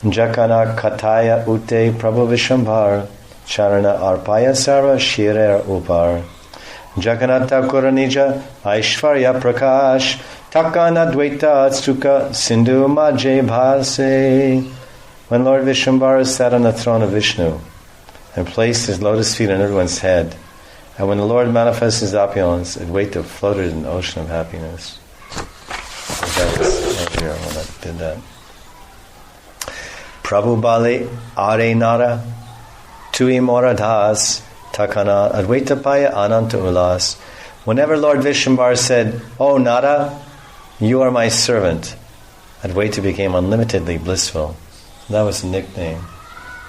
Jakana Kataya Ute Prabhu Vishambhar Charana Arpaya Sarva Shirer Upar Jaganata Kuranija Aishvarya Prakash Takana Dvaita Atsuka Sindhu Maje Bhase. When Lord Vishambhara sat on the throne of Vishnu and placed his lotus feet on everyone's head, and when the Lord manifested his opulence, Advaita floated in the ocean of happiness. That was earlier when I did that. Prabhu Bale Are Nara Tui Moradhas Takana Advaitapaya Ananta Ulas. Whenever Lord Vishambhara said, "Oh Nara, you are my servant," Advaita became unlimitedly blissful. That was the nickname.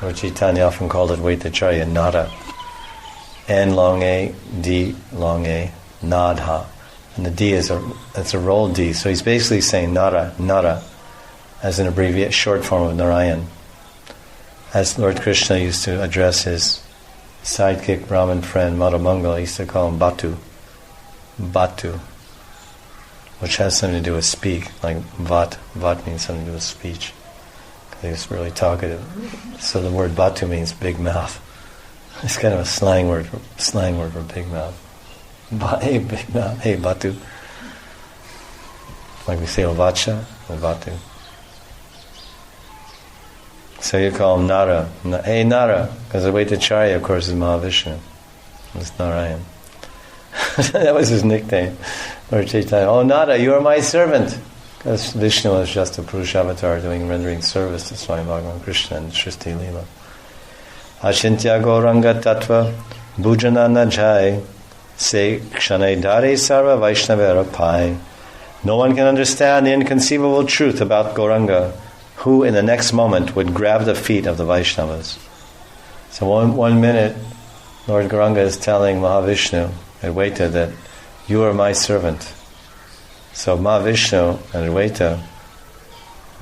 Lord Chaitanya often called Advaitacharya Nara. N long A, D long A, Nadha. And the D is a rolled D. So he's basically saying Nara, Nara, as an abbreviated short form of Narayan. As Lord Krishna used to address his sidekick Brahmin friend Madhamangal, he used to call him Batu. Batu. Which has something to do with speak, like Vat. Vat means something to do with speech. He was really talkative. So the word Batu means big mouth. It's kind of a slang word for big mouth. Hey, big mouth. Hey, Batu. Like we say Ovacha or Batu. So you call him Nara. Hey, Nara. Because Advaitacharya, of course, is Mahavishnu. It's Narayan. That was his nickname. Lord Chaitanya. Oh, Nara, you are my servant. Because Vishnu is just a Purushavatar rendering service to Swami Bhagavan Krishna and Shrishti Leela. Ashintya Gauranga Tattva Bhujana Najai Se Kshanai Dare Sarva Vaishnavera Pai. No one can understand the inconceivable truth about Gauranga, who in the next moment would grab the feet of the Vaishnavas. So one minute, Lord Gauranga is telling Mahavishnu, Advaita, that you are my servant. So Mahavishnu and Advaita,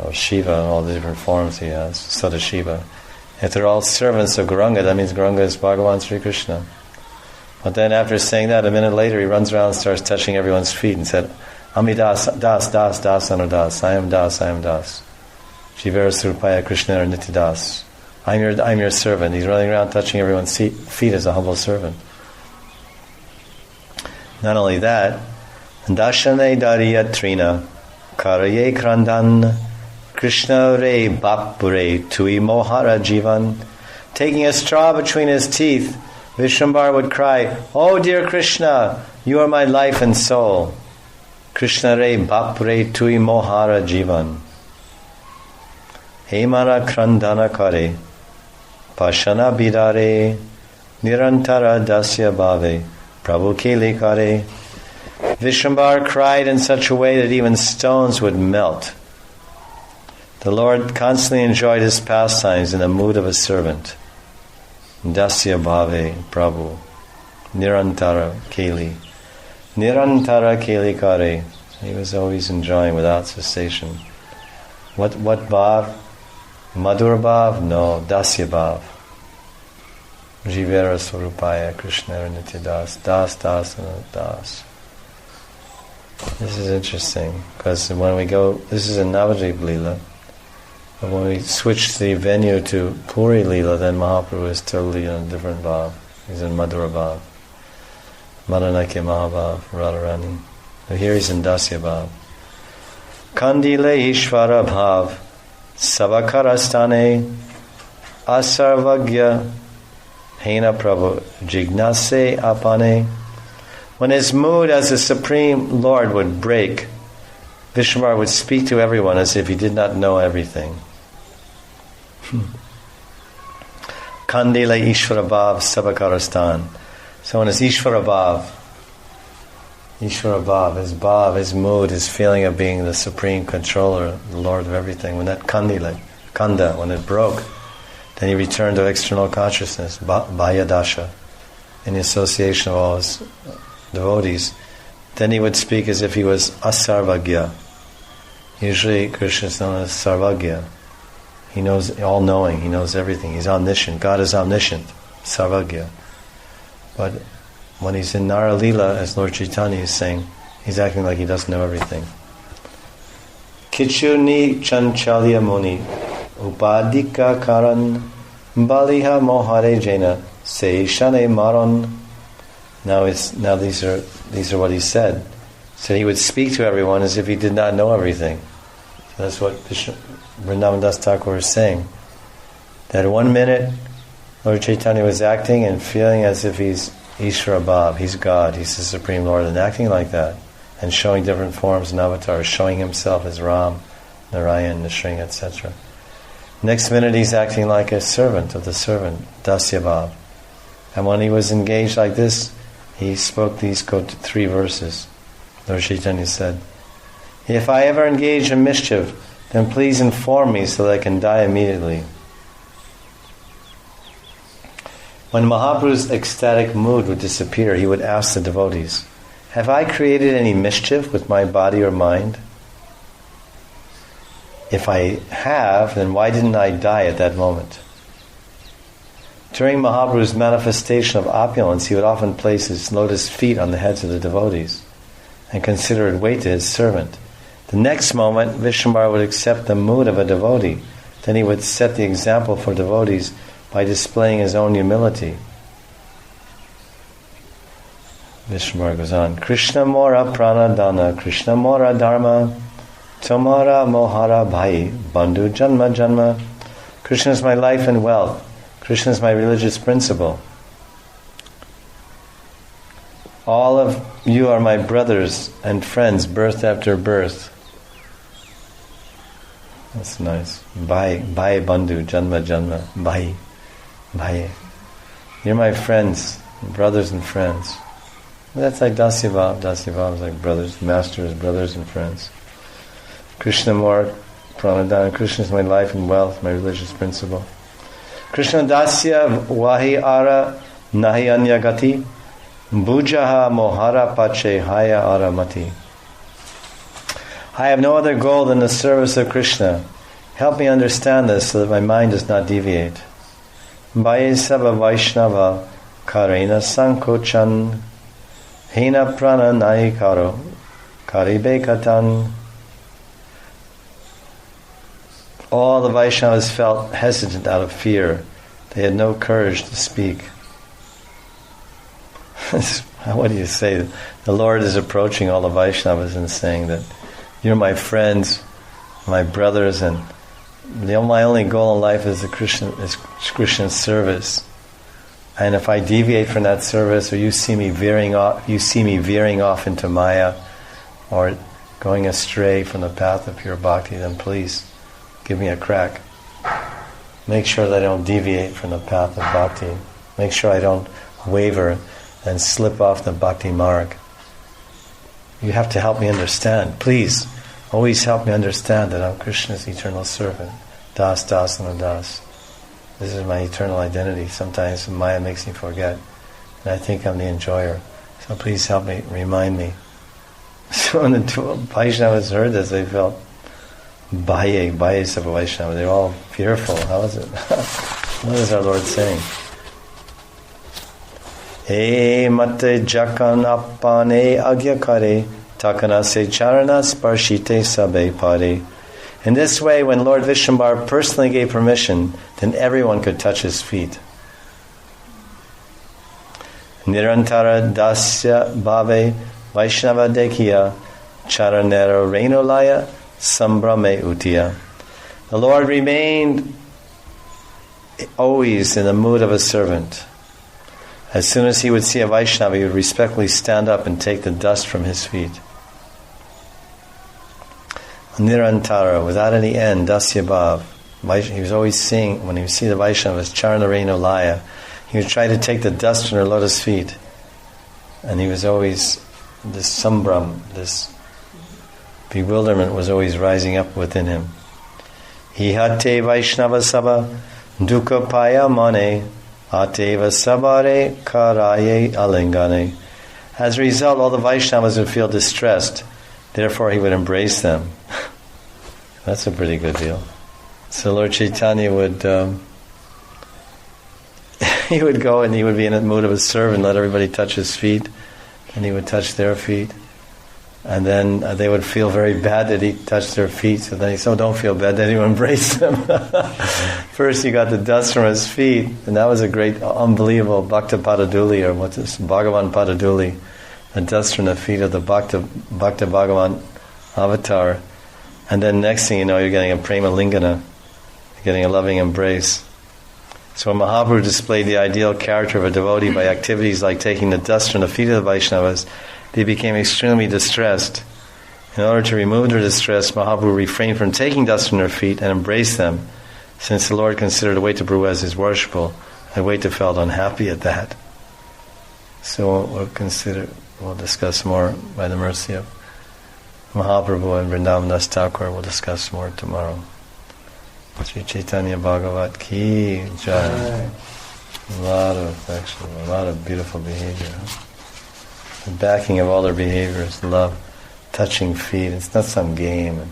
or Shiva, and all the different forms he has, Sadashiva, if they're all servants of Gauranga, that means Gauranga is Bhagavan Sri Krishna. But then after saying that, a minute later he runs around and starts touching everyone's feet and said, Ami Das, Das, Das, Das, Anudas, I am Das, I am Das. Jivera Surupaya Krishna or Nityadas. I'm your servant. He's running around touching everyone's feet as a humble servant. Not only that, Dashane Dariya Trina Karaye Krandan Krishna Re Bapure Tui Mohara Jivan. Taking a straw between his teeth, Vishambhara would cry, "Oh dear Krishna, you are my life and soul." Krishna Re Bapure Tui Mohara Jivan. Hemara Krandana Kare Pashana Bidare Nirantara Dasya Bhave Prabhu Kele Kare. Vishambhara cried in such a way that even stones would melt. The Lord constantly enjoyed his pastimes in the mood of a servant. Dasya Bhave Prabhu Nirantara Keli. Nirantara Keli Kare. He was always enjoying without cessation. What bhav? Madhur bhav? No, Dasya bhav. Jivera Swarupaya Krishna Nityadas. Das, Das, and Das. This is interesting, because when we go, this is in Navadvip Leela, but when we switch the venue to Puri Leela, then Mahaprabhu is totally in a different bhav. He's in Madhura bhav. Madanakya Mahabhav, Radharani. But here he's in Dasya bhav. Kandile Ishvara bhav, Savakarastane, Asarvagya, Hena Prabhu, Jignase Apane. When his mood as the Supreme Lord would break, Vishambhara would speak to everyone as if he did not know everything. Kandila Ishvara Bhav Sabakarastan. So when his Ishvara Bhav, his mood, his feeling of being the Supreme Controller, the Lord of everything, when that Kanda, when it broke, then he returned to external consciousness, Bhayadasha, in the association of all his devotees. Then he would speak as if he was Asarvagya. Usually Krishna is known as Sarvagya. He knows, all-knowing, he knows everything. He's omniscient. God is omniscient, Sarvagya. But when he's in Nara Lila, as Lord Chaitanya is saying, he's acting like he doesn't know everything. Kichu ni chanchalya muni Upadika karan baliha mohare jena se shane maron. Now these are what he said. So he would speak to everyone as if he did not know everything. So that's what Vrindavan Das Thakur was saying. That 1 minute Lord Chaitanya was acting and feeling as if he's Ishvara Bhav, he's God, he's the Supreme Lord, and acting like that, and showing different forms and avatars, showing himself as Ram, Narayan, Nrsimha, etc. Next minute he's acting like a servant of the servant, Dasya Bhav. And when he was engaged like this, he spoke these 3 verses. Lord Chaitanya said, "If I ever engage in mischief, then please inform me so that I can die immediately." When Mahaprabhu's ecstatic mood would disappear, he would ask the devotees, "Have I created any mischief with my body or mind? If I have, then why didn't I die at that moment?" During Mahaprabhu's manifestation of opulence, he would often place his lotus feet on the heads of the devotees and consider it weight to his servant. The next moment, Vishwambar would accept the mood of a devotee. Then he would set the example for devotees by displaying his own humility. Vishwambar goes on, "Krishna mora pranadana, Krishna mora dharma, tomara mohara bhai, bandhu janma janma." Krishna is my life and wealth. Krishna is my religious principle. All of you are my brothers and friends, birth after birth. That's nice. Bhai bandhu janma janma. Bhai. You're my friends, brothers and friends. That's like Dasya Bhav. Dasya Bhav is like brothers, masters, brothers and friends. Krishna Mora Pranadana. Krishna is my life and wealth, my religious principle. Krishna Dasya Vahi Ara Nahi Anya Gati Bujaha Mohara Pache Haya Ara Mati. I have no other goal than the service of Krishna. Help me understand this so that my mind does not deviate. Bhaye Sava Vaishnava Karena Sankochan Hina Prana Nahi Karo Karibe Katan. All the Vaishnavas felt hesitant out of fear. They had no courage to speak. What do you say? The Lord is approaching all the Vaishnavas and saying that you're my friends, my brothers, and my only goal in life is Krishna's service. And if I deviate from that service, or you see me veering off into Maya, or going astray from the path of pure bhakti, then please give me a crack. Make sure that I don't deviate from the path of bhakti. Make sure I don't waver and slip off the bhakti marg. You have to help me understand. Please, always help me understand that I'm Krishna's eternal servant. Das, das, and das. This is my eternal identity. Sometimes Maya makes me forget. And I think I'm the enjoyer. So please help me, remind me. So when the two Vaishnavas heard this, they felt Bhaye Sava Vaishnava. They're all fearful. How is it? What is our Lord saying? E mate jakan appane agyakare takana se charana sparshite sabe pare. In this way, when Lord Vishwambar personally gave permission, then everyone could touch his feet. Nirantara dasya bhave Vaishnava dekhiya charanera renolaya sambrame utiya. The Lord remained always in the mood of a servant. As soon as he would see a Vaishnava, he would respectfully stand up and take the dust from his feet. Nirantara, without any end, dasya bhav. He was always seeing, when he would see the Vaishnavas, Charanareno Laya, he would try to take the dust from their lotus feet. And he was always, this sambram, this bewilderment was always rising up within him. Hihate Vaishnava Sabha Dukkha Paya Mane Ateva Sabare Karaye Alingane. As a result, all the Vaishnavas would feel distressed. Therefore, he would embrace them. That's a pretty good deal. So Lord Chaitanya would he would go and he would be in the mood of a servant, let everybody touch his feet, and he would touch their feet. And then they would feel very bad that he touched their feet. So then he said, don't feel bad, then you embrace them. First he got the dust from his feet, and that was a great, unbelievable Bhakta Padaduli, or what's this, Bhagavan Padaduli, the dust from the feet of the Bhakta Bhagavan avatar. And then next thing you know, you're getting a prema lingana, you're getting a loving embrace. So when Mahaprabhu displayed the ideal character of a devotee by activities like taking the dust from the feet of the Vaishnavas, they became extremely distressed. In order to remove their distress, Mahaprabhu refrained from taking dust from their feet and embraced them, since the Lord considered Advaita as his worshipful, and Advaita felt unhappy at that. So we'll discuss more by the mercy of Mahaprabhu and Vrindavan Das Thakur. We'll discuss more tomorrow. Sri Chaitanya Bhagavat Ki Jai. A lot of affection, a lot of beautiful behavior. The backing of all their behaviors, love, touching feet. It's not some game. And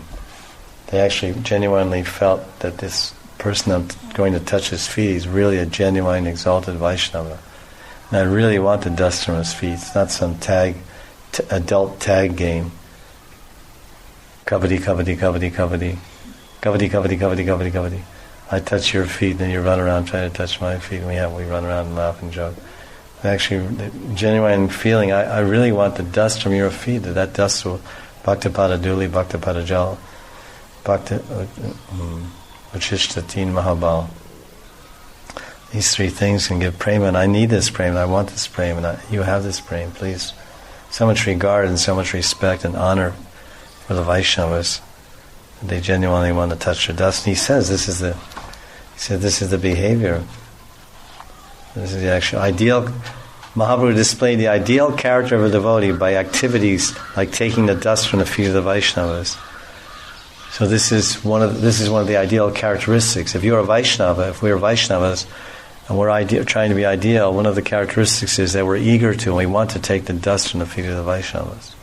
they actually genuinely felt that this person I'm going to touch his feet is really a genuine exalted Vaishnava. And I really want the dust from his feet. It's not some adult tag game. Kavadi, kavadi, kavadi, kavadi. Kavadi, kavadi, kavadi, kavadi, kavadi. I touch your feet, then you run around trying to touch my feet, and we run around and laugh and joke. Actually, the genuine feeling, I really want the dust from your feet, that dust will Bhakta Padaduli, Bhakta Padajal, Bhakta Vachishtatin Mahabal. These three things can give prema, and I need this prema, I want this prema, and you have this prema, please. So much regard and so much respect and honor for the Vaishnavas. They genuinely want to touch your dust. And he says this is the behavior. This is the actual ideal. Mahaprabhu displayed the ideal character of a devotee by activities like taking the dust from the feet of the Vaishnavas. So this is one of the ideal characteristics. If you're a Vaishnava, if we're Vaishnavas, and we're trying to be ideal, one of the characteristics is that we're eager to, and we want to take the dust from the feet of the Vaishnavas.